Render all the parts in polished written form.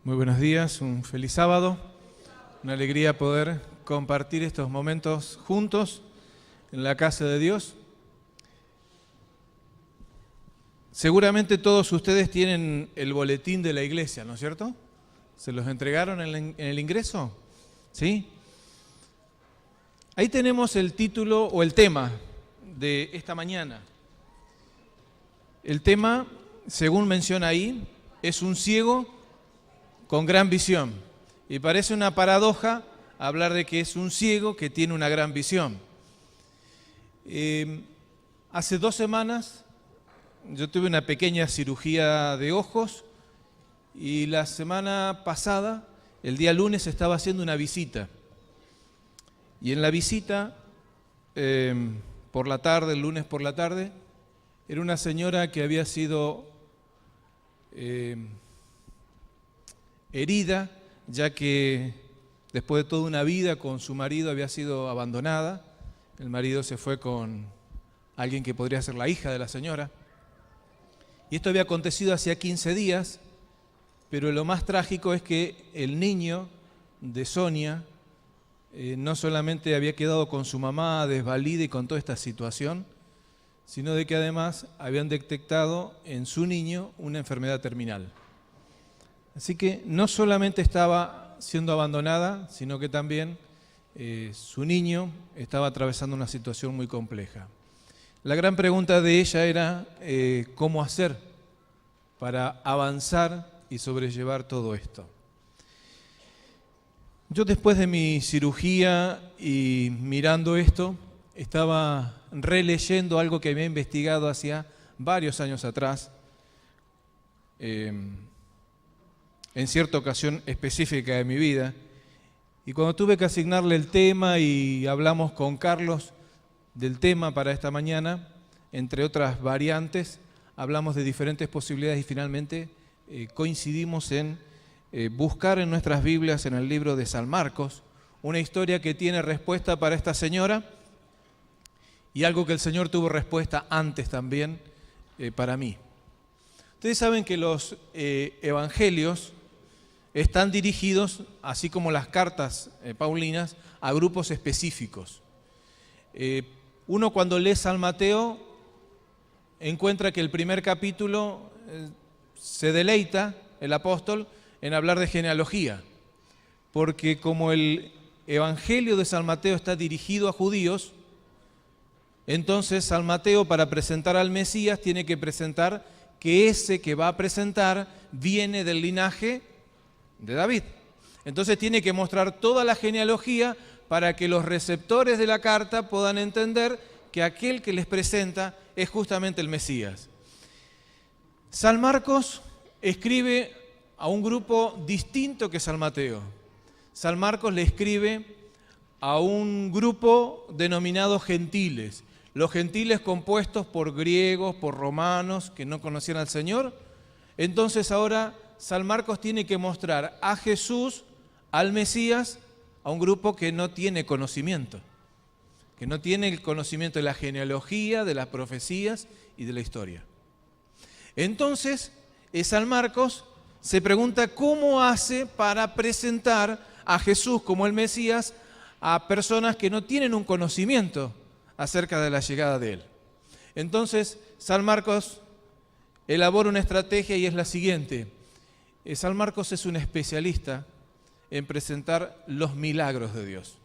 Muy buenos días, un feliz sábado, una alegría poder compartir estos momentos juntos en la casa de Dios. Seguramente todos ustedes tienen el boletín de la iglesia, ¿no es cierto? ¿Se los entregaron en el ingreso? ¿Sí? Ahí tenemos el título o el tema de esta mañana. El tema, según menciona ahí, es un ciego con gran visión. Y parece una paradoja hablar de que es un ciego que tiene una gran visión. Hace 2 semanas yo tuve una pequeña cirugía de ojos y la semana pasada, el día lunes, estaba haciendo una visita. Y en la visita, por la tarde, el lunes por la tarde, era una señora que había sido herida, ya que después de toda una vida con su marido había sido abandonada. El marido se fue con alguien que podría ser la hija de la señora. Y esto había acontecido hacía 15 días, pero lo más trágico es que el niño de Sonia no solamente había quedado con su mamá desvalida y con toda esta situación, sino de que además habían detectado en su niño una enfermedad terminal. Así que no solamente estaba siendo abandonada, sino que también su niño estaba atravesando una situación muy compleja. La gran pregunta de ella era cómo hacer para avanzar y sobrellevar todo esto. Yo, después de mi cirugía y mirando esto, estaba releyendo algo que había investigado hacía varios años atrás, en cierta ocasión específica de mi vida, y cuando tuve que asignarle el tema y hablamos con Carlos del tema para esta mañana, entre otras variantes, hablamos de diferentes posibilidades y finalmente coincidimos en buscar en nuestras Biblias, en el libro de San Marcos, una historia que tiene respuesta para esta señora y algo que el Señor tuvo respuesta antes también para mí. Ustedes saben que los evangelios están dirigidos, así como las cartas paulinas, a grupos específicos. Uno, cuando lee San Mateo, encuentra que el primer capítulo se deleita el apóstol en hablar de genealogía, porque como el evangelio de San Mateo está dirigido a judíos, entonces San Mateo, para presentar al Mesías, tiene que presentar que ese que va a presentar viene del linaje de David. Entonces tiene que mostrar toda la genealogía para que los receptores de la carta puedan entender que aquel que les presenta es justamente el Mesías. San Marcos escribe a un grupo distinto que San Mateo. San Marcos le escribe a un grupo denominado gentiles. Los gentiles compuestos por griegos, por romanos que no conocían al Señor. Entonces ahora San Marcos tiene que mostrar a Jesús, al Mesías, a un grupo que no tiene conocimiento, que no tiene el conocimiento de la genealogía, de las profecías y de la historia. Entonces, San Marcos se pregunta cómo hace para presentar a Jesús como el Mesías a personas que no tienen un conocimiento acerca de la llegada de Él. Entonces, San Marcos elabora una estrategia y es la siguiente. San Marcos es un especialista en presentar los milagros de Dios.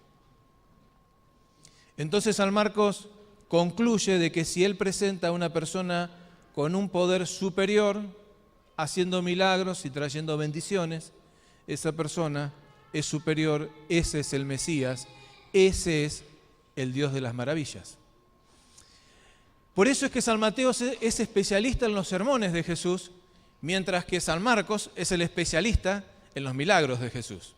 Entonces San Marcos concluye de que si él presenta a una persona con un poder superior, haciendo milagros y trayendo bendiciones, esa persona es superior, ese es el Mesías, ese es el Dios de las maravillas. Por eso es que San Mateo es especialista en los sermones de Jesús, mientras que San Marcos es el especialista en los milagros de Jesús.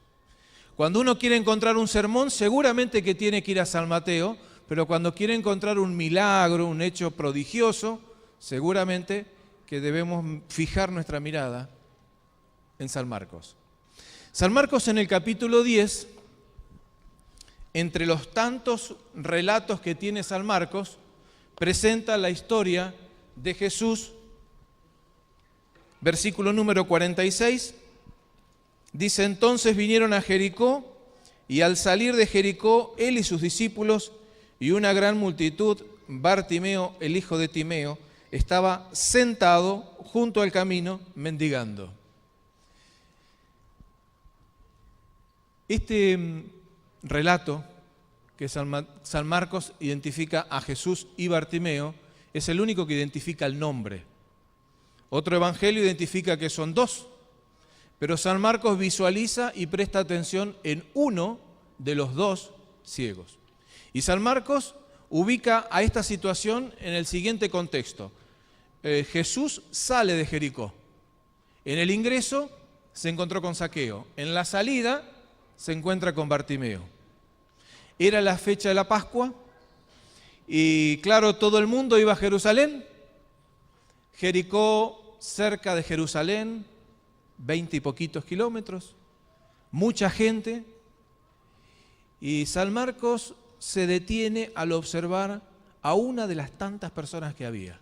Cuando uno quiere encontrar un sermón, seguramente que tiene que ir a San Mateo, pero cuando quiere encontrar un milagro, un hecho prodigioso, seguramente que debemos fijar nuestra mirada en San Marcos. San Marcos, en el capítulo 10, entre los tantos relatos que tiene San Marcos, presenta la historia de Jesús, versículo número 46, Dice, entonces vinieron a Jericó, y al salir de Jericó, él y sus discípulos y una gran multitud, Bartimeo, el hijo de Timeo, estaba sentado junto al camino mendigando. Este relato que San Marcos identifica a Jesús y Bartimeo es el único que identifica el nombre. Otro evangelio identifica que son dos, pero San Marcos visualiza y presta atención en uno de los dos ciegos. Y San Marcos ubica a esta situación en el siguiente contexto. Jesús sale de Jericó. En el ingreso se encontró con Zaqueo. En la salida se encuentra con Bartimeo. Era la fecha de la Pascua y claro, todo el mundo iba a Jerusalén. Jericó, cerca de Jerusalén, 20 y poquitos kilómetros, mucha gente. Y San Marcos se detiene al observar a una de las tantas personas que había.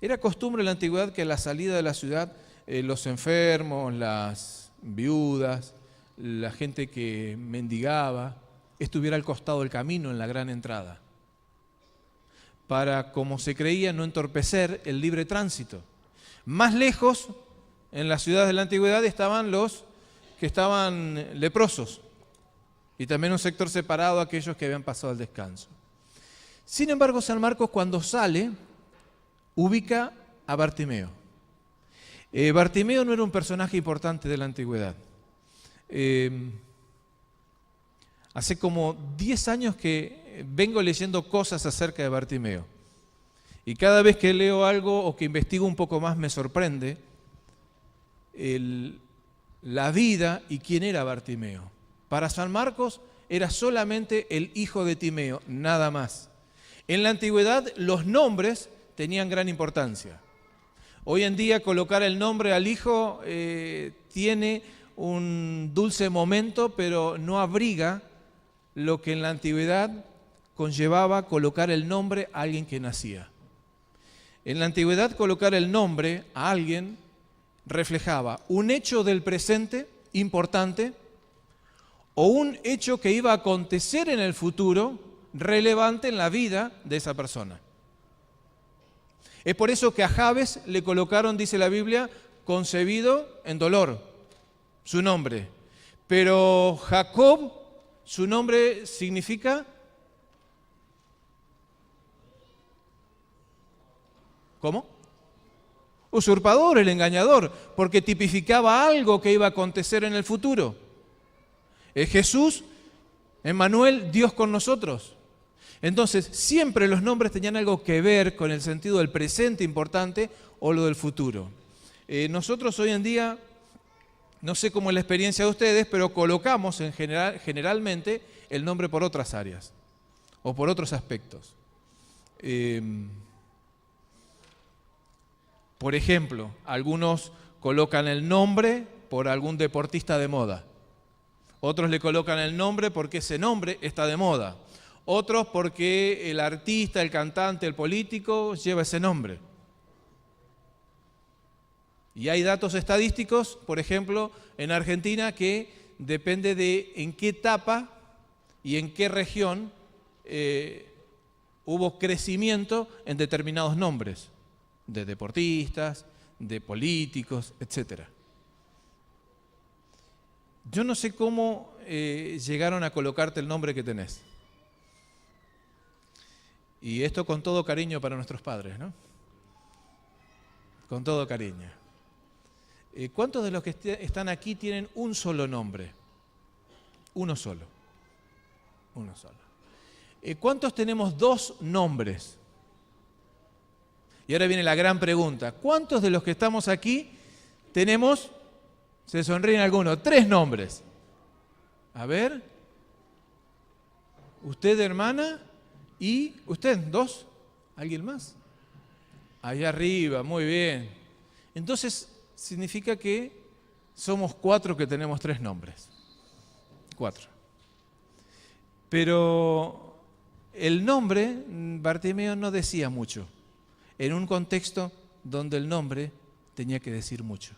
Era costumbre en la antigüedad que a la salida de la ciudad los enfermos, las viudas, la gente que mendigaba, estuviera al costado del camino en la gran entrada, para, como se creía, no entorpecer el libre tránsito. Más lejos, en las ciudades de la antigüedad, estaban los que estaban leprosos, y también un sector separado a aquellos que habían pasado el descanso. Sin embargo, San Marcos, cuando sale, ubica a Bartimeo. Bartimeo no era un personaje importante de la antigüedad. Hace como 10 años que vengo leyendo cosas acerca de Bartimeo. Y cada vez que leo algo o que investigo un poco más me sorprende la vida y quién era Bartimeo. Para San Marcos era solamente el hijo de Timeo, nada más. En la antigüedad los nombres tenían gran importancia. Hoy en día colocar el nombre al hijo tiene un dulce momento, pero no abriga lo que en la antigüedad conllevaba colocar el nombre a alguien que nacía. En la antigüedad colocar el nombre a alguien reflejaba un hecho del presente importante o un hecho que iba a acontecer en el futuro relevante en la vida de esa persona. Es por eso que a Jabes le colocaron, dice la Biblia, concebido en dolor, su nombre. Pero Jacob, su nombre significa... ¿Cómo? Usurpador, el engañador, porque tipificaba algo que iba a acontecer en el futuro. Jesús, Emmanuel, Dios con nosotros. Entonces, siempre los nombres tenían algo que ver con el sentido del presente importante o lo del futuro. Nosotros hoy en día, no sé cómo es la experiencia de ustedes, pero colocamos generalmente el nombre por otras áreas o por otros aspectos. Por ejemplo, algunos colocan el nombre por algún deportista de moda. Otros le colocan el nombre porque ese nombre está de moda. Otros porque el artista, el cantante, el político lleva ese nombre. Y hay datos estadísticos, por ejemplo, en Argentina, que depende de en qué etapa y en qué región hubo crecimiento en determinados nombres, de deportistas, de políticos, etc. Yo no sé cómo llegaron a colocarte el nombre que tenés. Y esto con todo cariño para nuestros padres, ¿no? Con todo cariño. ¿Cuántos de los que están aquí tienen un solo nombre? Uno solo. Uno solo. ¿Cuántos tenemos dos nombres? Y ahora viene la gran pregunta. ¿Cuántos de los que estamos aquí tenemos, se sonríen algunos, tres nombres? A ver. ¿Usted, hermana? ¿Y usted? ¿Dos? ¿Alguien más? Allá arriba, muy bien. Entonces, significa que somos 4 que tenemos 3 nombres. 4. Pero el nombre, Bartimeo no decía mucho, en un contexto donde el nombre tenía que decir mucho.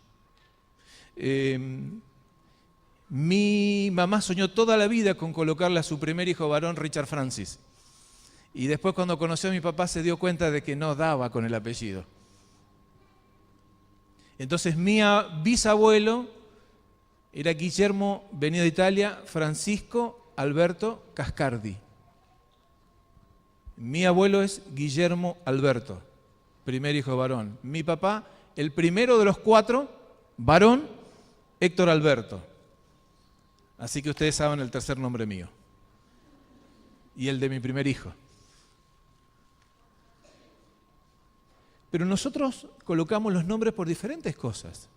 Mi mamá soñó toda la vida con colocarle a su primer hijo varón Richard Francis. Y después cuando conoció a mi papá se dio cuenta de que no daba con el apellido. Entonces mi bisabuelo era Guillermo, venido de Italia, Francisco Alberto Cascardi. Mi abuelo es Guillermo Alberto, primer hijo varón. Mi papá, el primero de los 4, varón, Héctor Alberto. Así que ustedes saben el tercer nombre mío. Y el de mi primer hijo. Pero nosotros colocamos los nombres por diferentes cosas.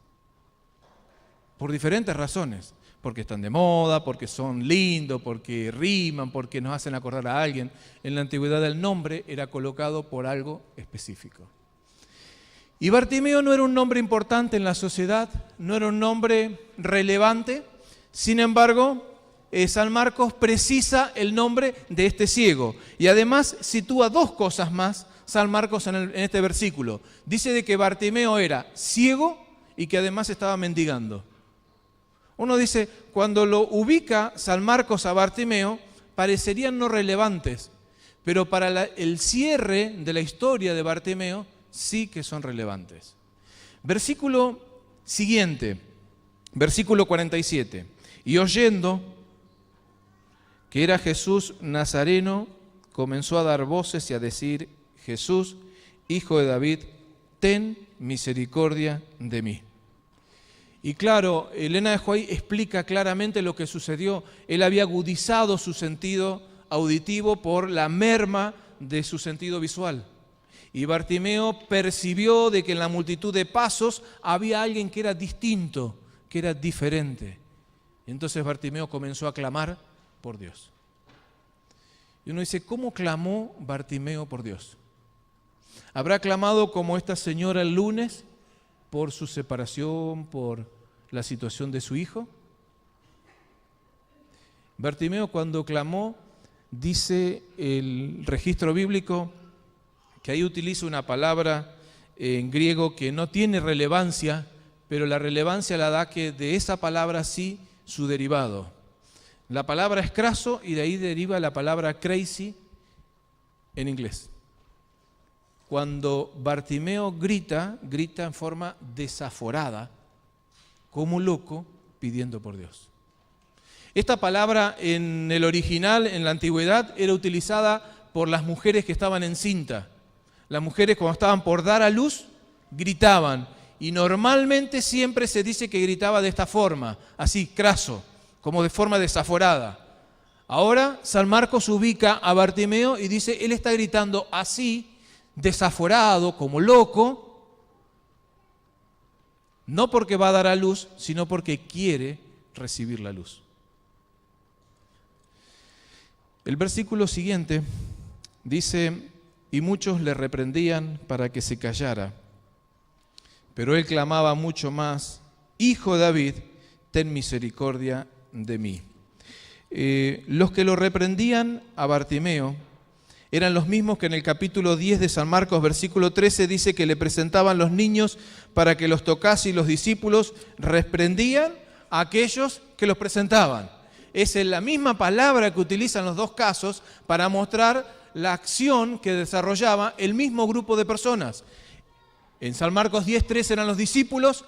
Por diferentes razones. Porque están de moda, porque son lindos, porque riman, porque nos hacen acordar a alguien. En la antigüedad el nombre era colocado por algo específico. Y Bartimeo no era un nombre importante en la sociedad, no era un nombre relevante. Sin embargo, San Marcos precisa el nombre de este ciego. Y además sitúa 2 cosas más San Marcos en este versículo. Dice de que Bartimeo era ciego y que además estaba mendigando. Uno dice, cuando lo ubica San Marcos a Bartimeo, parecerían no relevantes, pero para el cierre de la historia de Bartimeo sí que son relevantes. Versículo siguiente, versículo 47. Y oyendo que era Jesús Nazareno, comenzó a dar voces y a decir, Jesús, hijo de David, ten misericordia de mí. Y claro, Elena de White explica claramente lo que sucedió. Él había agudizado su sentido auditivo por la merma de su sentido visual. Y Bartimeo percibió de que en la multitud de pasos había alguien que era distinto, que era diferente. Y entonces Bartimeo comenzó a clamar por Dios. Y uno dice, ¿cómo clamó Bartimeo por Dios? ¿Habrá clamado como esta señora el lunes por su separación, por la situación de su hijo? Bartimeo cuando clamó, dice el registro bíblico, que ahí utiliza una palabra en griego que no tiene relevancia, pero la relevancia la da que de esa palabra sí su derivado. La palabra es craso y de ahí deriva la palabra crazy en inglés. Cuando Bartimeo grita en forma desaforada, como loco, pidiendo por Dios. Esta palabra en el original, en la antigüedad, era utilizada por las mujeres que estaban encinta. Las mujeres cuando estaban por dar a luz, gritaban. Y normalmente siempre se dice que gritaba de esta forma, así, craso, como de forma desaforada. Ahora San Marcos ubica a Bartimeo y dice, él está gritando así, desaforado, como loco, no porque va a dar a luz, sino porque quiere recibir la luz. El versículo siguiente dice, y muchos le reprendían para que se callara, pero él clamaba mucho más, Hijo de David, ten misericordia de mí. Los que lo reprendían a Bartimeo eran los mismos que en el capítulo 10 de San Marcos, versículo 13, dice que le presentaban los niños para que los tocase y los discípulos reprendían a aquellos que los presentaban. Es la misma palabra que utilizan los 2 casos para mostrar la acción que desarrollaba el mismo grupo de personas. En San Marcos 10:3 eran los discípulos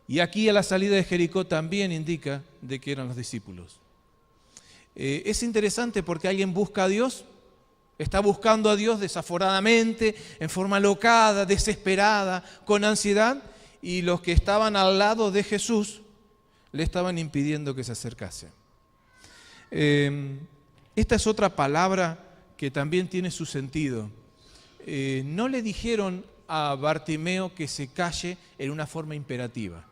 y aquí a la salida de Jericó también indica de que eran los discípulos. Es interesante porque alguien busca a Dios, está buscando a Dios desaforadamente, en forma alocada, desesperada, con ansiedad, y los que estaban al lado de Jesús le estaban impidiendo que se acercase. Esta es otra palabra que también tiene su sentido. No le dijeron a Bartimeo que se calle en una forma imperativa,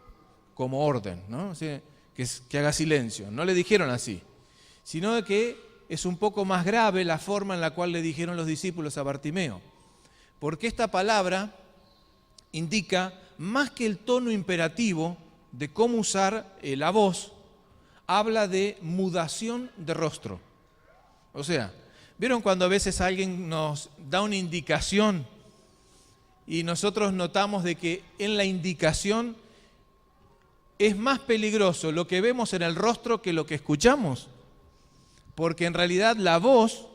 como orden, ¿no? O sea, que haga silencio. No le dijeron así, sino de que es un poco más grave la forma en la cual le dijeron los discípulos a Bartimeo. Porque esta palabra indica, más que el tono imperativo de cómo usar la voz, habla de mudación de rostro. O sea, ¿vieron cuando a veces alguien nos da una indicación y nosotros notamos de que en la indicación es más peligroso lo que vemos en el rostro que lo que escuchamos, porque en realidad la voz,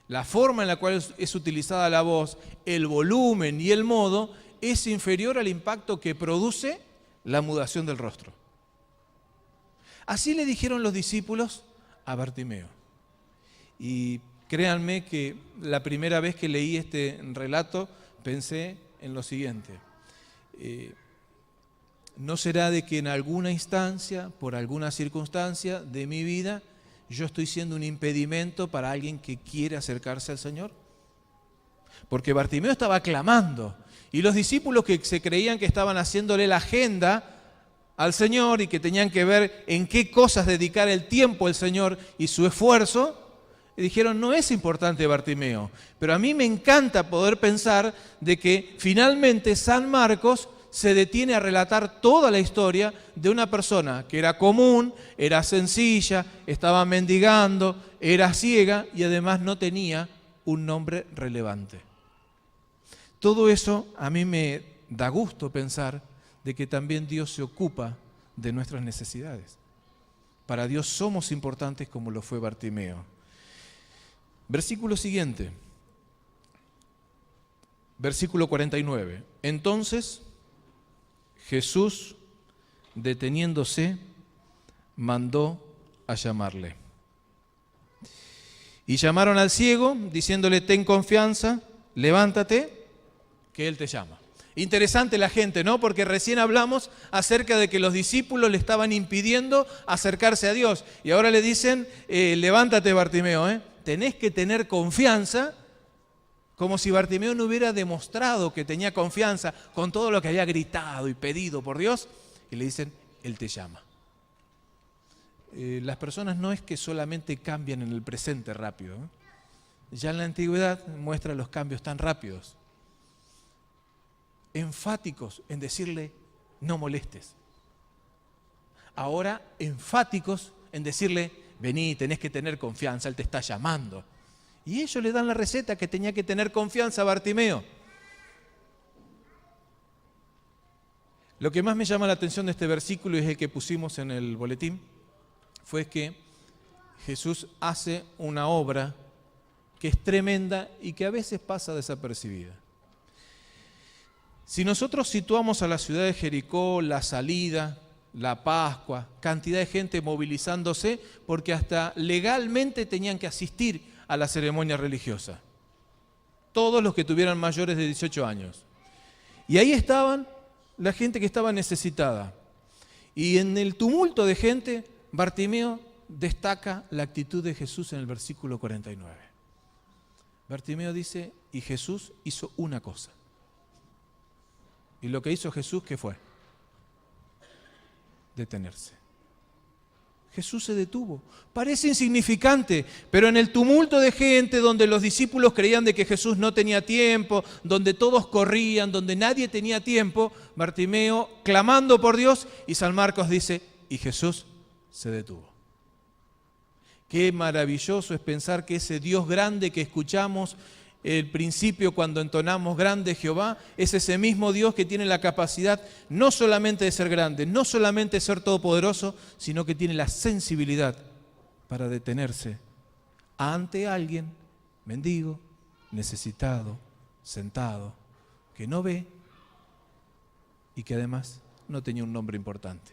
la forma en la cual es utilizada la voz, el volumen y el modo, es inferior al impacto que produce la mudación del rostro. Así le dijeron los discípulos a Bartimeo. Y créanme que la primera vez que leí este relato pensé en lo siguiente. ¿No será de que en alguna instancia, por alguna circunstancia de mi vida, yo estoy siendo un impedimento para alguien que quiere acercarse al Señor? Porque Bartimeo estaba clamando y los discípulos que se creían que estaban haciéndole la agenda al Señor y que tenían que ver en qué cosas dedicar el tiempo al Señor y su esfuerzo, dijeron, no es importante Bartimeo. Pero a mí me encanta poder pensar de que finalmente San Marcos se detiene a relatar toda la historia de una persona que era común, era sencilla, estaba mendigando, era ciega y además no tenía un nombre relevante. Todo eso a mí me da gusto pensar de que también Dios se ocupa de nuestras necesidades. Para Dios somos importantes como lo fue Bartimeo. Versículo siguiente, versículo 49. Entonces Jesús, deteniéndose, mandó a llamarle. Y llamaron al ciego, diciéndole, ten confianza, levántate, que él te llama. Interesante la gente, ¿no? Porque recién hablamos acerca de que los discípulos le estaban impidiendo acercarse a Dios. Y ahora le dicen, levántate Bartimeo, tenés que tener confianza, como si Bartimeo no hubiera demostrado que tenía confianza con todo lo que había gritado y pedido por Dios. Y le dicen, Él te llama. Las personas no es que solamente cambian en el presente rápido. Ya en la antigüedad muestra los cambios tan rápidos. Enfáticos en decirle, no molestes. Ahora enfáticos en decirle, vení, tenés que tener confianza, Él te está llamando. Y ellos le dan la receta que tenía que tener confianza a Bartimeo. Lo que más me llama la atención de este versículo, y es el que pusimos en el boletín, fue que Jesús hace una obra que es tremenda y que a veces pasa desapercibida. Si nosotros situamos a la ciudad de Jericó, la salida, la Pascua, cantidad de gente movilizándose, porque hasta legalmente tenían que asistir a la ceremonia religiosa. Todos los que tuvieran mayores de 18 años. Y ahí estaban la gente que estaba necesitada. Y en el tumulto de gente, Bartimeo destaca la actitud de Jesús en el versículo 49. Bartimeo dice, y Jesús hizo una cosa. Y lo que hizo Jesús, ¿qué fue? Detenerse. Jesús se detuvo. Parece insignificante, pero en el tumulto de gente donde los discípulos creían de que Jesús no tenía tiempo, donde todos corrían, donde nadie tenía tiempo, Bartimeo clamando por Dios, y San Marcos dice, y Jesús se detuvo. Qué maravilloso es pensar que ese Dios grande que escuchamos el principio cuando entonamos grande Jehová, es ese mismo Dios que tiene la capacidad no solamente de ser grande, no solamente de ser todopoderoso, sino que tiene la sensibilidad para detenerse ante alguien mendigo, necesitado, sentado, que no ve y que además no tenía un nombre importante.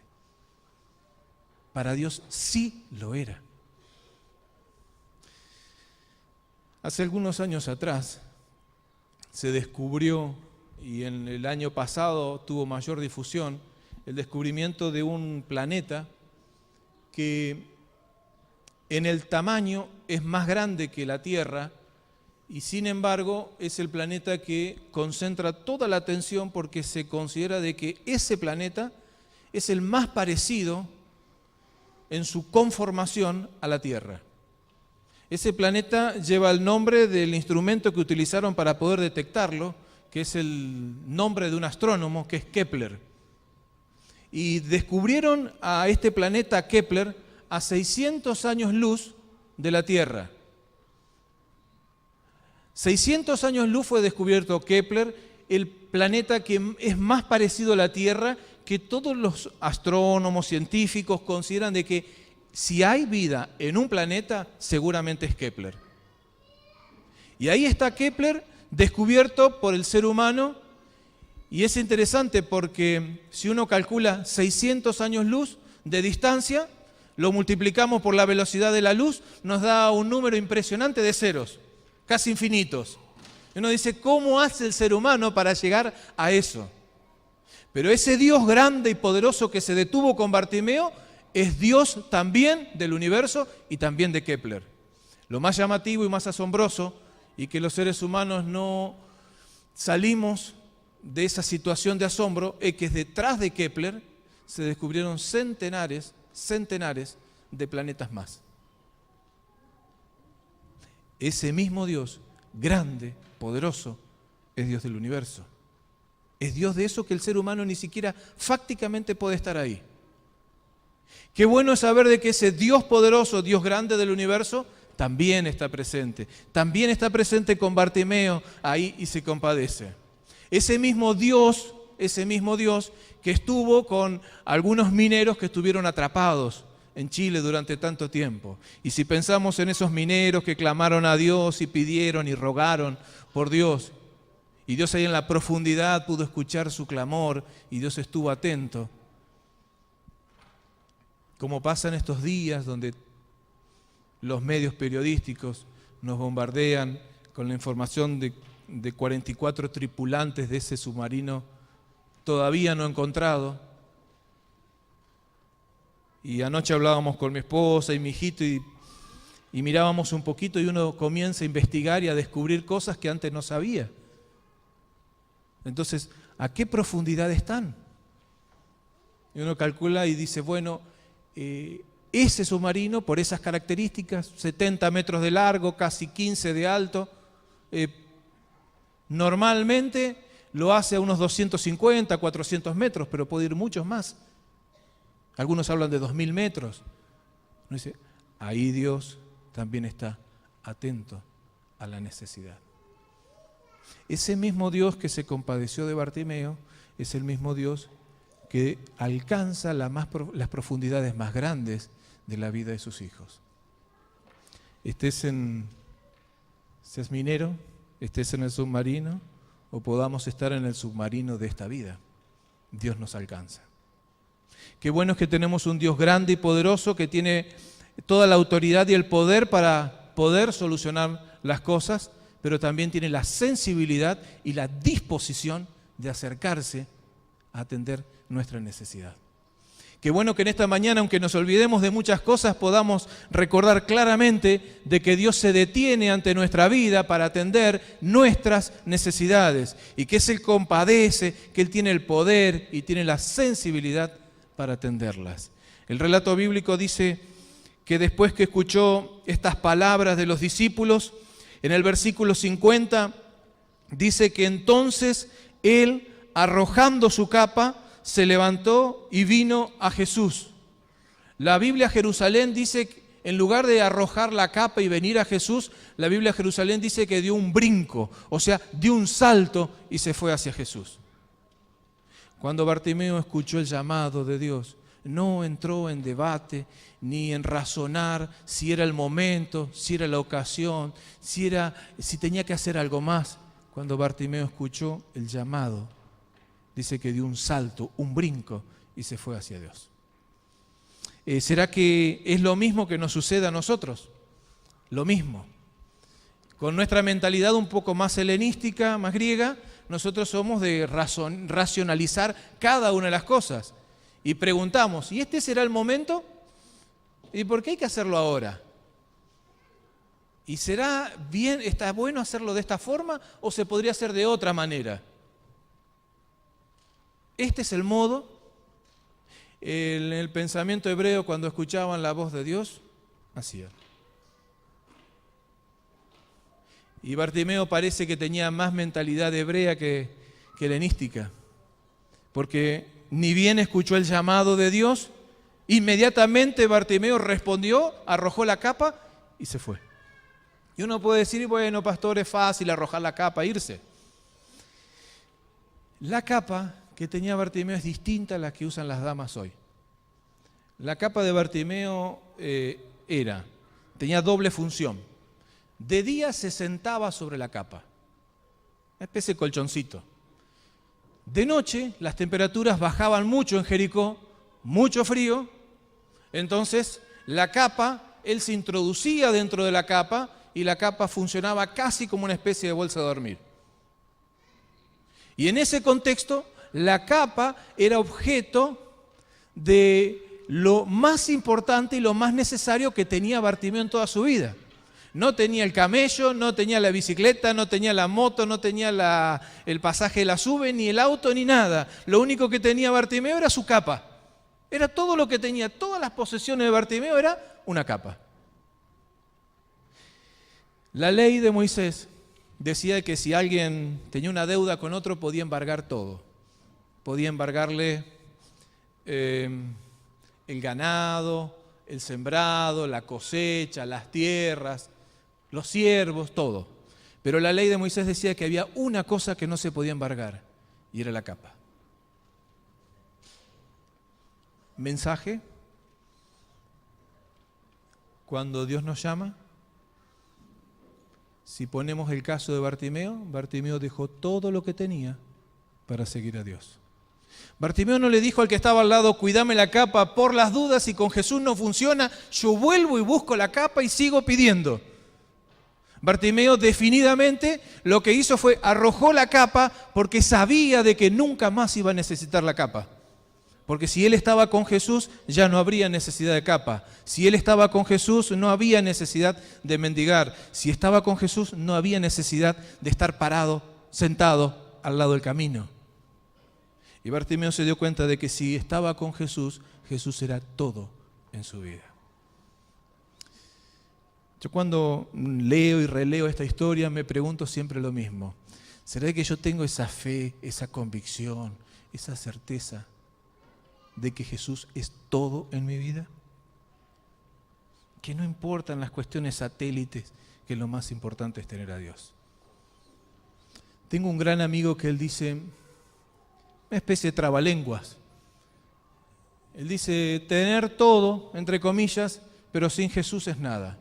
Para Dios sí lo era. Hace algunos años atrás se descubrió, y en el año pasado tuvo mayor difusión, el descubrimiento de un planeta que en el tamaño es más grande que la Tierra y sin embargo es el planeta que concentra toda la atención porque se considera de que ese planeta es el más parecido en su conformación a la Tierra. Ese planeta lleva el nombre del instrumento que utilizaron para poder detectarlo, que es el nombre de un astrónomo, que es Kepler. Y descubrieron a este planeta Kepler a 600 años luz de la Tierra. 600 años luz fue descubierto Kepler, el planeta que es más parecido a la Tierra que todos los astrónomos, científicos consideran de que si hay vida en un planeta, seguramente es Kepler. Y ahí está Kepler, descubierto por el ser humano, y es interesante porque si uno calcula 600 años luz de distancia, lo multiplicamos por la velocidad de la luz, nos da un número impresionante de ceros, casi infinitos. Y uno dice, ¿cómo hace el ser humano para llegar a eso? Pero ese Dios grande y poderoso que se detuvo con Bartimeo es Dios también del universo y también de Kepler. Lo más llamativo y más asombroso, y que los seres humanos no salimos de esa situación de asombro, es que detrás de Kepler se descubrieron centenares de planetas más. Ese mismo Dios, grande, poderoso, es Dios del universo. Es Dios de eso que el ser humano ni siquiera fácticamente puede estar ahí. Qué bueno es saber de que ese Dios poderoso, Dios grande del universo, también está presente. También está presente con Bartimeo ahí y se compadece. Ese mismo Dios que estuvo con algunos mineros que estuvieron atrapados en Chile durante tanto tiempo. Y si pensamos en esos mineros que clamaron a Dios y pidieron y rogaron por Dios, y Dios ahí en la profundidad pudo escuchar su clamor y Dios estuvo atento. Como pasa en estos días donde los medios periodísticos nos bombardean con la información de 44 tripulantes de ese submarino todavía no encontrado. Y anoche hablábamos con mi esposa y mi hijito y mirábamos un poquito y uno comienza a investigar y a descubrir cosas que antes no sabía. Entonces, ¿a qué profundidad están? Y uno calcula y dice, bueno, ese submarino, por esas características, 70 metros de largo, casi 15 de alto, normalmente lo hace a unos 250, 400 metros, pero puede ir muchos más. Algunos hablan de 2000 metros. Uno dice, ahí Dios también está atento a la necesidad. Ese mismo Dios que se compadeció de Bartimeo es el mismo Dios que alcanza las profundidades más grandes de la vida de sus hijos. Seas minero, estés en el submarino o podamos estar en el submarino de esta vida, Dios nos alcanza. Qué bueno es que tenemos un Dios grande y poderoso que tiene toda la autoridad y el poder para poder solucionar las cosas, pero también tiene la sensibilidad y la disposición de acercarse a atender nuestra necesidad. Qué bueno que en esta mañana, aunque nos olvidemos de muchas cosas, podamos recordar claramente de que Dios se detiene ante nuestra vida para atender nuestras necesidades y que Él compadece, que Él tiene el poder y tiene la sensibilidad para atenderlas. El relato bíblico dice que después que escuchó estas palabras de los discípulos, en el versículo 50 dice que entonces Él, arrojando su capa, se levantó y vino a Jesús. La Biblia Jerusalén dice, en lugar de arrojar la capa y venir a Jesús, la Biblia Jerusalén dice que dio un brinco, o sea, dio un salto y se fue hacia Jesús. Cuando Bartimeo escuchó el llamado de Dios, no entró en debate ni en razonar si era el momento, si era la ocasión, si tenía que hacer algo más. Cuando Bartimeo escuchó el llamado, dice que dio un salto, un brinco y se fue hacia Dios. ¿Será que es lo mismo que nos sucede a nosotros? Lo mismo. Con nuestra mentalidad un poco más helenística, más griega, nosotros somos de racionalizar cada una de las cosas. Y preguntamos, ¿y este será el momento? ¿Y por qué hay que hacerlo ahora? ¿Y será bien, está bueno hacerlo de esta forma o se podría hacer de otra manera? Este es el modo. En el pensamiento hebreo, cuando escuchaban la voz de Dios, hacían. Y Bartimeo parece que tenía más mentalidad hebrea que helenística, porque ni bien escuchó el llamado de Dios, inmediatamente Bartimeo respondió, arrojó la capa y se fue. Y uno puede decir, bueno, pastor, es fácil arrojar la capa e irse. La capa que tenía Bartimeo es distinta a la que usan las damas hoy. La capa de Bartimeo tenía doble función. De día se sentaba sobre la capa, una especie de colchoncito. De noche las temperaturas bajaban mucho en Jericó, mucho frío, entonces la capa, él se introducía dentro de la capa y la capa funcionaba casi como una especie de bolsa de dormir. Y en ese contexto, la capa era objeto de lo más importante y lo más necesario que tenía Bartimeo en toda su vida. No tenía el camello, no tenía la bicicleta, no tenía la moto, no tenía el pasaje de la SUBE, ni el auto, ni nada. Lo único que tenía Bartimeo era su capa. Era todo lo que tenía, todas las posesiones de Bartimeo era una capa. La ley de Moisés decía que si alguien tenía una deuda con otro podía embargar todo. Podía embargarle el ganado, el sembrado, la cosecha, las tierras, los siervos, todo. Pero la ley de Moisés decía que había una cosa que no se podía embargar, y era la capa. Mensaje: cuando Dios nos llama, si ponemos el caso de Bartimeo, Bartimeo dejó todo lo que tenía para seguir a Dios. Bartimeo no le dijo al que estaba al lado, cuídame la capa por las dudas, si con Jesús no funciona, yo vuelvo y busco la capa y sigo pidiendo. Bartimeo definidamente lo que hizo fue arrojó la capa porque sabía de que nunca más iba a necesitar la capa. Porque si él estaba con Jesús, ya no habría necesidad de capa. Si él estaba con Jesús, no había necesidad de mendigar. Si estaba con Jesús, no había necesidad de estar parado, sentado al lado del camino. Y Bartimeo se dio cuenta de que si estaba con Jesús, Jesús era todo en su vida. Yo cuando leo y releo esta historia me pregunto siempre lo mismo. ¿Será que yo tengo esa fe, esa convicción, esa certeza de que Jesús es todo en mi vida? Que no importan las cuestiones satélites, que lo más importante es tener a Dios. Tengo un gran amigo que él dice, una especie de trabalenguas. Él dice, tener todo, entre comillas, pero sin Jesús es nada.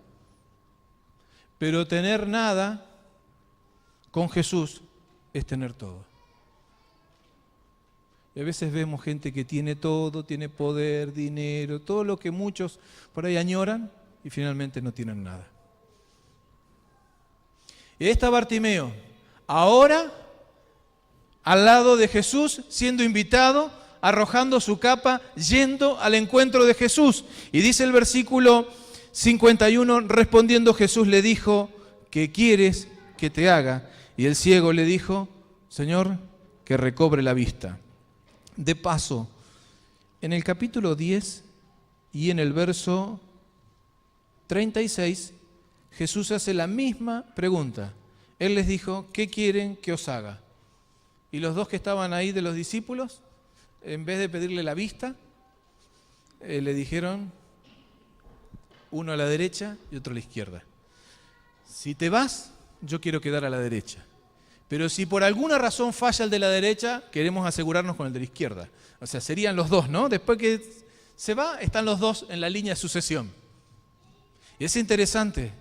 Pero tener nada con Jesús es tener todo. Y a veces vemos gente que tiene todo, tiene poder, dinero, todo lo que muchos por ahí añoran y finalmente no tienen nada. Y ahí está Bartimeo, ahora al lado de Jesús, siendo invitado, arrojando su capa, yendo al encuentro de Jesús. Y dice el versículo 51, respondiendo Jesús le dijo, ¿qué quieres que te haga? Y el ciego le dijo, Señor, que recobre la vista. De paso, en el capítulo 10 y en el verso 36, Jesús hace la misma pregunta. Él les dijo, ¿qué quieren que os haga? Y los dos que estaban ahí de los discípulos, en vez de pedirle la vista, le dijeron, uno a la derecha y otro a la izquierda. Si te vas, yo quiero quedar a la derecha. Pero si por alguna razón falla el de la derecha, queremos asegurarnos con el de la izquierda. O sea, serían los dos, ¿no? Después que se va, están los dos en la línea de sucesión. Y es interesante,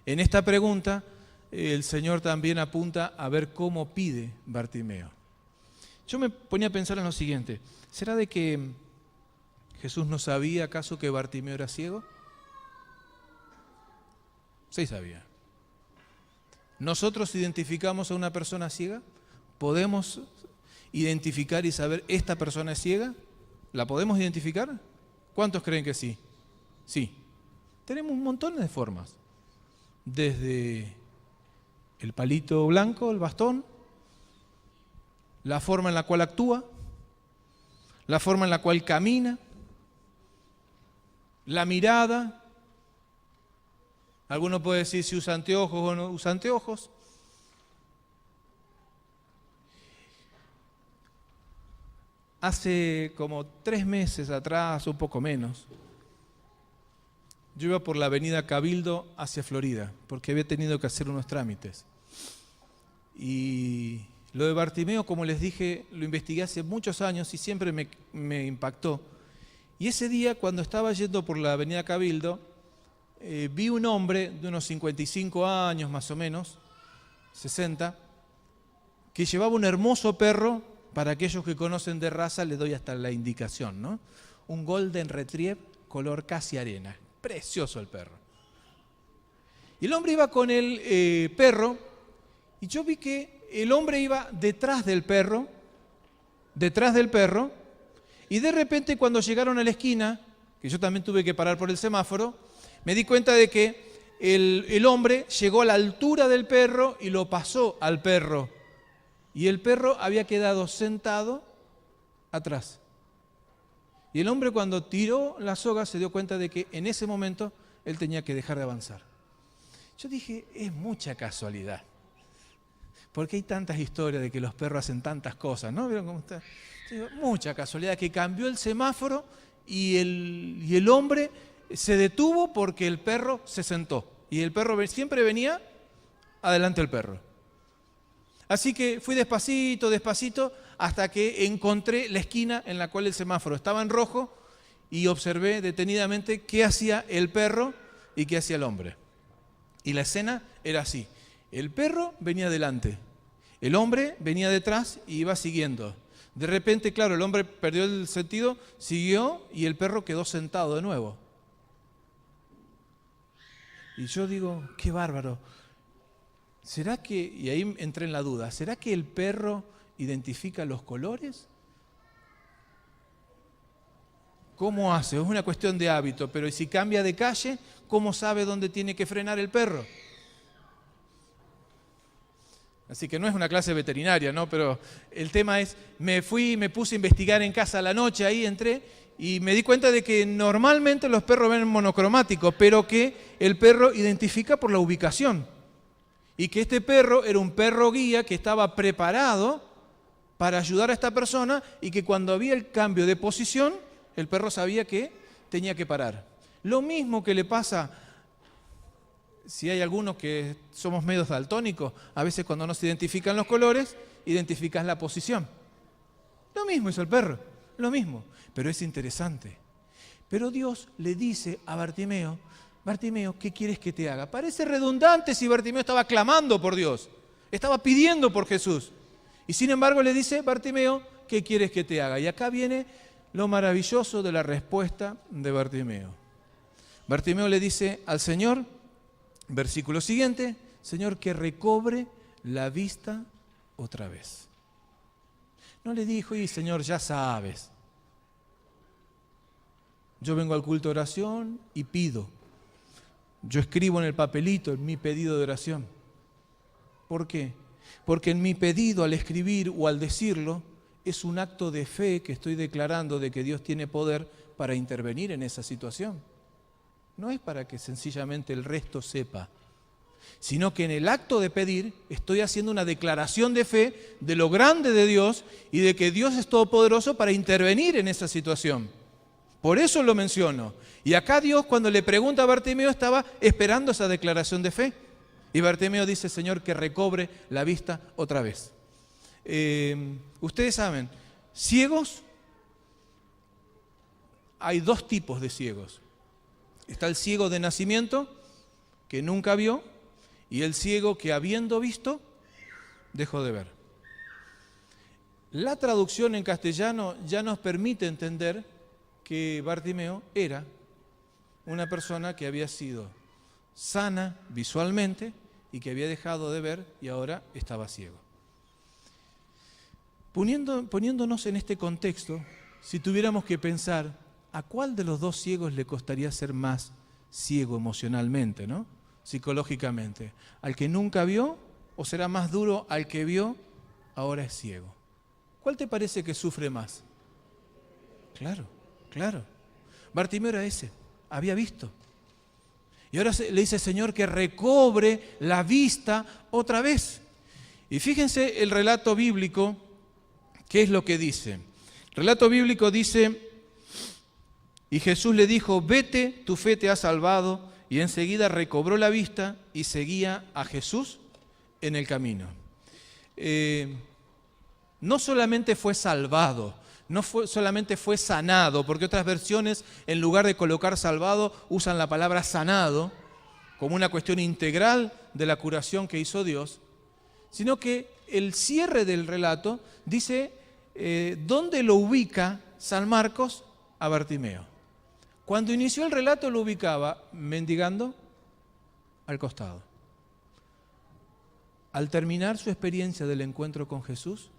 en esta pregunta, el Señor también apunta a ver cómo pide Bartimeo. Yo me ponía a pensar en lo siguiente, ¿será de que Jesús no sabía acaso que Bartimeo era ciego? Sí sabía. ¿Nosotros identificamos a una persona ciega? ¿Podemos identificar y saber esta persona es ciega? ¿La podemos identificar? ¿Cuántos creen que sí? Sí. Tenemos un montón de formas. Desde el palito blanco, el bastón, la forma en la cual actúa, la forma en la cual camina, la mirada. Alguno puede decir si usa anteojos o no usa anteojos. Hace como 3 meses atrás, un poco menos, yo iba por la avenida Cabildo hacia Florida, porque había tenido que hacer unos trámites. Y Lo de Bartimeo, como les dije, lo investigué hace muchos años y siempre me impactó. Y ese día, cuando estaba yendo por la avenida Cabildo, vi un hombre de unos 55 años más o menos, 60, que llevaba un hermoso perro. Para aquellos que conocen de raza, les doy hasta la indicación, ¿no? Un Golden Retriever color casi arena. Precioso el perro. Y el hombre iba con el perro, y yo vi que el hombre iba detrás del perro, y de repente cuando llegaron a la esquina, que yo también tuve que parar por el semáforo, me di cuenta de que el hombre llegó a la altura del perro y lo pasó al perro. Y el perro había quedado sentado atrás. Y el hombre, cuando tiró la soga, se dio cuenta de que en ese momento él tenía que dejar de avanzar. Yo dije, es mucha casualidad. Porque hay tantas historias de que los perros hacen tantas cosas, ¿no? ¿Vieron cómo está? Digo, mucha casualidad, que cambió el semáforo y el hombre se detuvo porque el perro se sentó. Y el perro siempre venía adelante el perro. Así que fui despacito, hasta que encontré la esquina en la cual el semáforo estaba en rojo y observé detenidamente qué hacía el perro y qué hacía el hombre. Y la escena era así. El perro venía adelante, el hombre venía detrás y iba siguiendo. De repente, claro, el hombre perdió el sentido, siguió y el perro quedó sentado de nuevo. Y yo digo, qué bárbaro. ¿Será que, y ahí entré en la duda, ¿será que el perro identifica los colores? ¿Cómo hace? Es una cuestión de hábito, pero si cambia de calle, ¿cómo sabe dónde tiene que frenar el perro? Así que no es una clase veterinaria, ¿no? Pero el tema es, me puse a investigar en casa a la noche, ahí entré y me di cuenta de que normalmente los perros ven monocromáticos, pero que el perro identifica por la ubicación. Y que este perro era un perro guía que estaba preparado para ayudar a esta persona y que cuando había el cambio de posición, el perro sabía que tenía que parar. Lo mismo que le pasa, si hay algunos que somos medios daltónicos, a veces cuando no se identifican los colores, identificas la posición. Lo mismo hizo el perro, lo mismo, pero es interesante. Pero Dios le dice a Bartimeo, Bartimeo, ¿qué quieres que te haga? Parece redundante si Bartimeo estaba clamando por Dios, estaba pidiendo por Jesús. Y sin embargo le dice, Bartimeo, ¿qué quieres que te haga? Y acá viene lo maravilloso de la respuesta de Bartimeo. Bartimeo le dice al Señor, versículo siguiente, Señor, que recobre la vista otra vez. No le dijo, y Señor, ya sabes, yo vengo al culto de oración y pido. Yo escribo en el papelito en mi pedido de oración. ¿Por qué? Porque en mi pedido, al escribir o al decirlo, es un acto de fe que estoy declarando de que Dios tiene poder para intervenir en esa situación. No es para que sencillamente el resto sepa, sino que en el acto de pedir estoy haciendo una declaración de fe de lo grande de Dios y de que Dios es todopoderoso para intervenir en esa situación. Por eso lo menciono. Y acá Dios, cuando le pregunta a Bartimeo, estaba esperando esa declaración de fe. Y Bartimeo dice, Señor, que recobre la vista otra vez. Ustedes saben, ciegos, hay dos tipos de ciegos. Está el ciego de nacimiento, que nunca vio, y el ciego que habiendo visto, dejó de ver. La traducción en castellano ya nos permite entender que Bartimeo era una persona que había sido sana visualmente y que había dejado de ver y ahora estaba ciego. Poniéndonos en este contexto, si tuviéramos que pensar, ¿a cuál de los dos ciegos le costaría ser más ciego emocionalmente, ¿no? Psicológicamente? ¿Al que nunca vio o será más duro al que vio, ahora es ciego? ¿Cuál te parece que sufre más? Claro. Bartimeo era ese, había visto. Y ahora le dice, Señor, que recobre la vista otra vez. Y fíjense el relato bíblico, ¿qué es lo que dice? El relato bíblico dice, y Jesús le dijo, vete, tu fe te ha salvado, y enseguida recobró la vista y seguía a Jesús en el camino. no solamente fue salvado, solamente fue sanado, porque otras versiones, en lugar de colocar salvado, usan la palabra sanado como una cuestión integral de la curación que hizo Dios, sino que el cierre del relato dice dónde lo ubica San Marcos a Bartimeo. Cuando inició el relato lo ubicaba mendigando al costado. Al terminar su experiencia del encuentro con Jesús,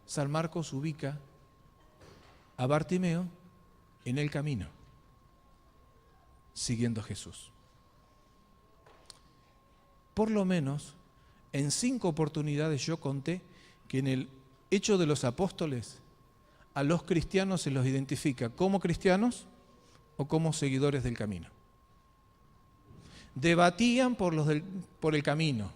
San Marcos ubica a Bartimeo en el camino, siguiendo a Jesús. Por lo menos en 5 oportunidades yo conté que en el Hecho de los Apóstoles a los cristianos se los identifica como cristianos o como seguidores del camino. Debatían por el camino.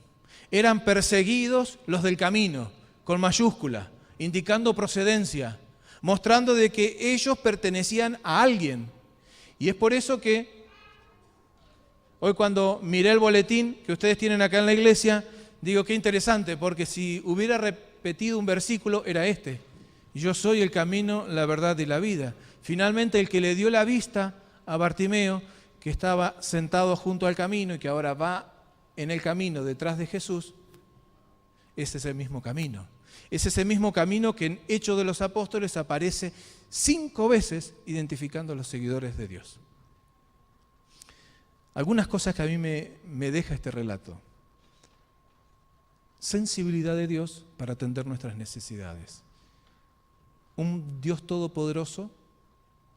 Eran perseguidos los del camino, con mayúscula, indicando procedencia, mostrando de que ellos pertenecían a alguien. Y es por eso que hoy cuando miré el boletín que ustedes tienen acá en la iglesia, digo qué interesante, porque si hubiera repetido un versículo era este: yo soy el camino, la verdad y la vida. Finalmente el que le dio la vista a Bartimeo, que estaba sentado junto al camino y que ahora va en el camino detrás de Jesús, es ese mismo camino. Es ese mismo camino que en Hechos de los Apóstoles aparece 5 veces identificando a los seguidores de Dios. Algunas cosas que a mí me deja este relato. Sensibilidad de Dios para atender nuestras necesidades. Un Dios todopoderoso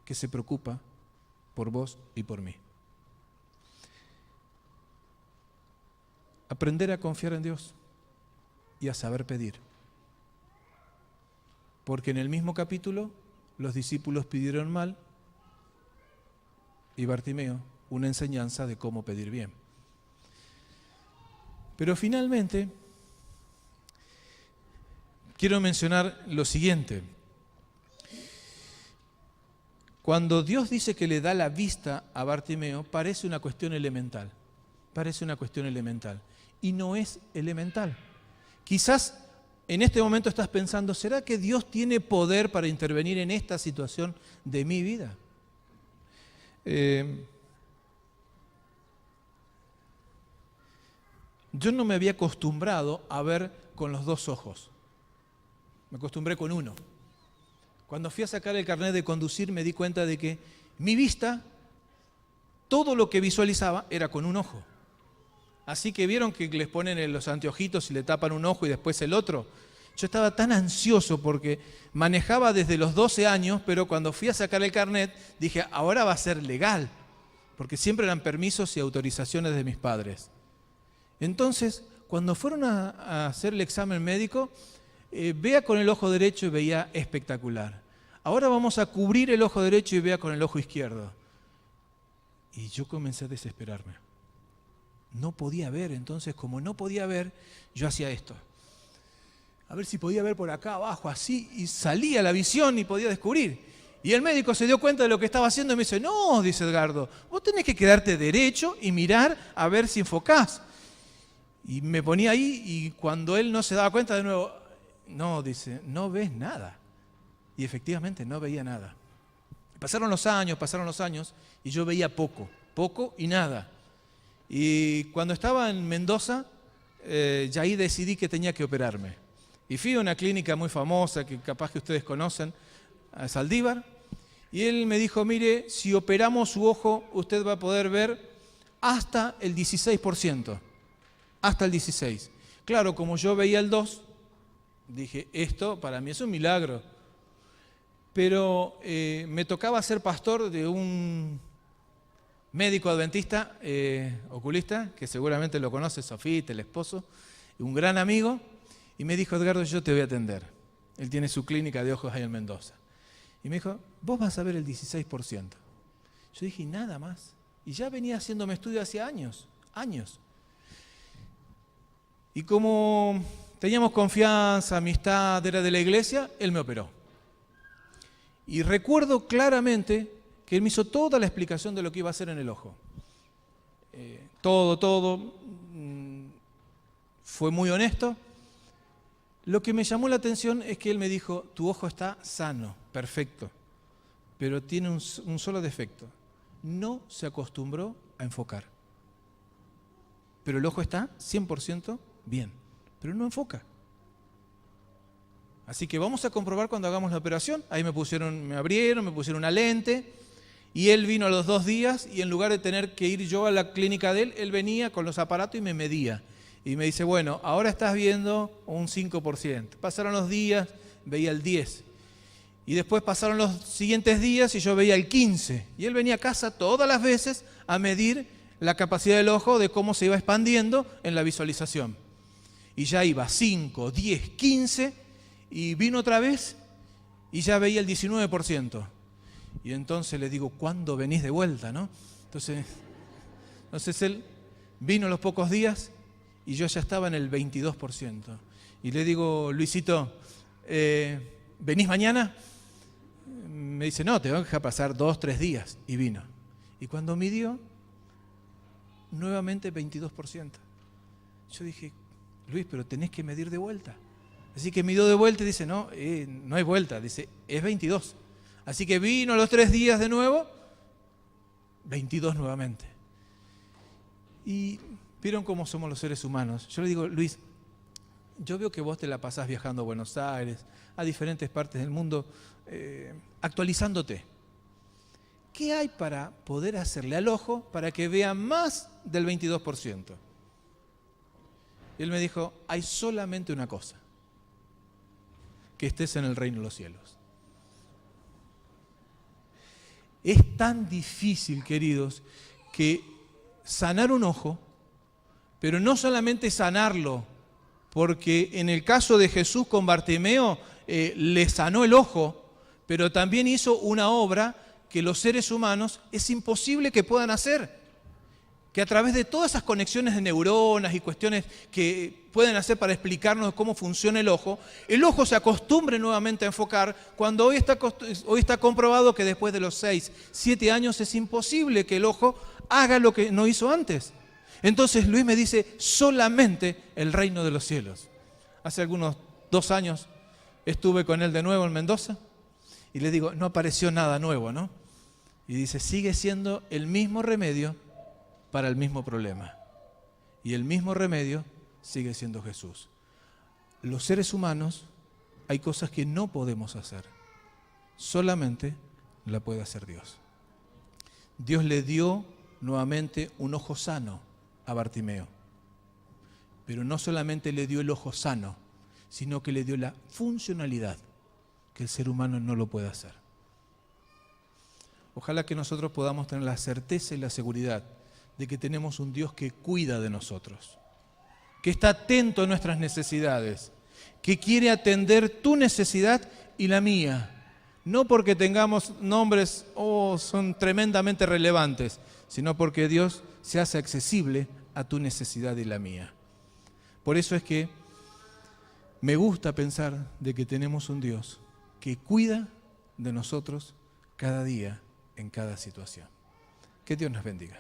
que se preocupa por vos y por mí. Aprender a confiar en Dios y a saber pedir. Porque en el mismo capítulo los discípulos pidieron mal y Bartimeo una enseñanza de cómo pedir bien. Pero finalmente quiero mencionar lo siguiente. Cuando Dios dice que le da la vista a Bartimeo, parece una cuestión elemental. Parece una cuestión elemental. Y no es elemental. Quizás en este momento estás pensando, ¿será que Dios tiene poder para intervenir en esta situación de mi vida? Yo no me había acostumbrado a ver con los 2 ojos. Me acostumbré con uno. Cuando fui a sacar el carnet de conducir me di cuenta de que mi vista, todo lo que visualizaba era con un ojo. Así que vieron que les ponen los anteojitos y le tapan un ojo y después el otro. Yo estaba tan ansioso porque manejaba desde los 12 años, pero cuando fui a sacar el carnet dije, ahora va a ser legal, porque siempre eran permisos y autorizaciones de mis padres. Entonces, cuando fueron a hacer el examen médico, vea con el ojo derecho y veía espectacular. Ahora vamos a cubrir el ojo derecho y vea con el ojo izquierdo. Y yo comencé a desesperarme. No podía ver, entonces como no podía ver, yo hacía esto. A ver si podía ver por acá abajo, así, y salía la visión y podía descubrir. Y el médico se dio cuenta de lo que estaba haciendo y me dice, no, dice Edgardo, vos tenés que quedarte derecho y mirar a ver si enfocás. Y me ponía ahí y cuando él no se daba cuenta de nuevo, no, dice, no ves nada. Y efectivamente no veía nada. Pasaron los años y yo veía poco y nada. Y cuando estaba en Mendoza, ya ahí decidí que tenía que operarme. Y fui a una clínica muy famosa que capaz que ustedes conocen, a Saldívar, y él me dijo, mire, si operamos su ojo, usted va a poder ver hasta el 16%. Hasta el 16%. Claro, como yo veía el 2%, dije, esto para mí es un milagro. Pero me tocaba ser pastor de un médico adventista, oculista, que seguramente lo conoce, Sofía, el esposo, un gran amigo, y me dijo, Edgardo, yo te voy a atender. Él tiene su clínica de ojos ahí en Mendoza. Y me dijo, vos vas a ver el 16%. Yo dije, nada más. Y ya venía haciéndome estudio hace años. Y como teníamos confianza, amistad, era de la iglesia, él me operó. Y recuerdo claramente que él me hizo toda la explicación de lo que iba a hacer en el ojo. Todo. Fue muy honesto. Lo que me llamó la atención es que él me dijo, tu ojo está sano, perfecto, pero tiene un solo defecto. No se acostumbró a enfocar. Pero el ojo está 100% bien, pero no enfoca. Así que vamos a comprobar cuando hagamos la operación. Ahí me abrieron, me pusieron una lente, y él vino a los 2 días, y en lugar de tener que ir yo a la clínica de él, él venía con los aparatos y me medía. Y me dice, bueno, ahora estás viendo un 5%. Pasaron los días, veía el 10%. Y después pasaron los siguientes días y yo veía el 15%. Y él venía a casa todas las veces a medir la capacidad del ojo de cómo se iba expandiendo en la visualización. Y ya iba 5, 10, 15, y vino otra vez y ya veía el 19%. Y entonces le digo, ¿cuándo venís de vuelta, no? Entonces él vino a los pocos días y yo ya estaba en el 22%. Y le digo, Luisito, ¿venís mañana? Me dice, no, te voy a dejar pasar 2, 3 días. Y vino. Y cuando midió, nuevamente 22%. Yo dije, Luis, pero tenés que medir de vuelta. Así que midió de vuelta y dice, no, no hay vuelta, dice, es 22. Así que vino a los 3 días de nuevo, 22 nuevamente. Y vieron cómo somos los seres humanos. Yo le digo, Luis, yo veo que vos te la pasás viajando a Buenos Aires, a diferentes partes del mundo, actualizándote. ¿Qué hay para poder hacerle al ojo para que vea más del 22%? Y él me dijo, hay solamente una cosa, que estés en el reino de los cielos. Es tan difícil, queridos, que sanar un ojo, pero no solamente sanarlo, porque en el caso de Jesús con Bartimeo le sanó el ojo, pero también hizo una obra que los seres humanos es imposible que puedan hacer. Que a través de todas esas conexiones de neuronas y cuestiones que pueden hacer para explicarnos cómo funciona el ojo se acostumbre nuevamente a enfocar, cuando hoy está comprobado que después de los 6, 7 años es imposible que el ojo haga lo que no hizo antes. Entonces Luis me dice, solamente el reino de los cielos. Hace algunos 2 años estuve con él de nuevo en Mendoza y le digo, no apareció nada nuevo, ¿no? Y dice, sigue siendo el mismo remedio para el mismo problema. Y el mismo remedio sigue siendo Jesús. Los seres humanos hay cosas que no podemos hacer. Solamente la puede hacer Dios. Dios le dio nuevamente un ojo sano a Bartimeo. Pero no solamente le dio el ojo sano, sino que le dio la funcionalidad que el ser humano no lo puede hacer. Ojalá que nosotros podamos tener la certeza y la seguridad de que tenemos un Dios que cuida de nosotros, que está atento a nuestras necesidades, que quiere atender tu necesidad y la mía. No porque tengamos nombres son tremendamente relevantes, sino porque Dios se hace accesible a tu necesidad y la mía. Por eso es que me gusta pensar de que tenemos un Dios que cuida de nosotros cada día, en cada situación. Que Dios nos bendiga.